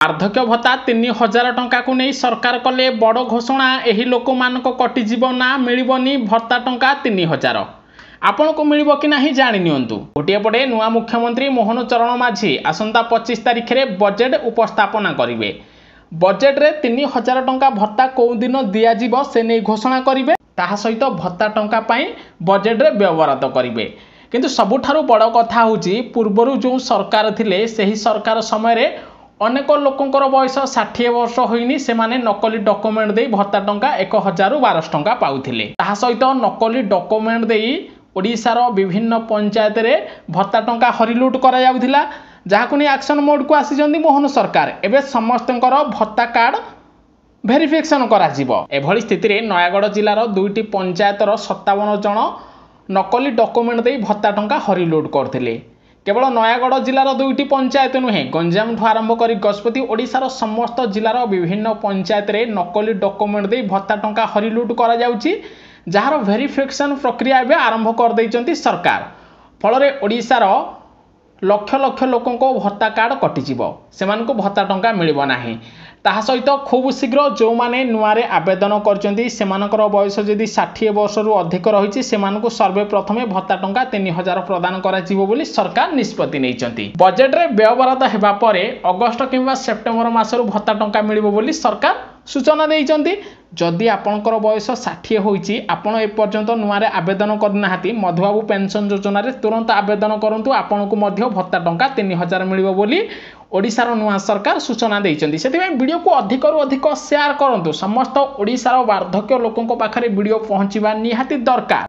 वार्धक्य भत्ता 3000 टंका को नहीं सरकार कले बड़ घोषणा। एही लोक मानक कटिजीव ना मिलबनी भत्ता टंका 3000 आपण को मिलिबो कि नहीं जानि नियंतु। गोटे पटे नुआ मुख्यमंत्री मोहन चरण माझी आसंता 25 तारिख में बजेट उपस्थापना करिवे। बजेट रे 3000 टंका भत्ता कौ दिन दियाजिबो से नहीं घोषणा करिवे। ताहा सहित भत्ता टंका पाई बजेट रे व्यवहार करिवे। किंतु सबुठारु बड़ कथा होची पूर्वरु जो सरकार थिले सेही सरकार समय रे अनेक लोकंकर बयस 60 वर्ष होइनी से माने नकली डॉक्यूमेंट दे भत्ता टंका 1012 टंका पाउथिले। ताहा सहित नकली डॉक्यूमेंट दे ओडिशार विभिन्न पंचायत रे भत्ता टंका हरिलुट करा जाउथिला। जहाकु नै एक्शन मोड को आसी मोहन सरकार एबे समस्तंकर भत्ता कार्ड वेरिफिकेशन करा जिवो। एभली स्थिति रे नयागढ़ जिल्लार दुईटी पंचायतर 57 जन नकली डॉक्यूमेंट दे भत्ता टंका हरिलुट करथिले। केवल नयागढ़ जिलार दुईटी पंचायत नुहे गंजाम ठू आरंभ कर गजपति ओडिशार समस्त जिलार विभिन्न पंचायत रे नकली डॉक्यूमेंट दे भत्ता टंका हरिलुट करा जाउची। जार वेरिफिकेशन प्रक्रिया एवं आरंभ कर दैचंती सरकार। फल ओडिशार लक्ष लक्ष लोकों को भत्ता कार्ड कटिजिवो, सेमानकु भत्ता टंका मिलिबो नाही। ताहा सहित खूब शीघ्र जो माने नुआरे आवेदन करचंती सेमानकर बयस जदि 60 वर्ष रु अधिक रहिछि सेमानकु सर्वे प्रथमे भत्ता टंका 3000 प्रदान करा जिवो बोली सरकार निष्पत्ति नैचंती। बजेट रे व्यवहार हेबा परे अगस्त किंबा सेप्टेम्बर मासरु भत्ता टंका मिलिबो बोली सरकार सूचना देइचंती। जदि आपणकर बयस 60 होइछि आपण ए पर्यंत नुआरे आवेदन करनाहाती मधुबाबू पेंशन योजना रे तुरंत आवेदन करंतु आपणकु मध्य भत्ता टंका 3000 मिलिबो बोली ओडिशार नुआ सरकार सूचना देइचंती। सेतिबे वीडियो को अधिक रु अधिक शेयर करंतु। समस्त ओडिशार वार्धक्य लोकंक पाखरे वीडियो पहुंचीबा निहाती दरकार।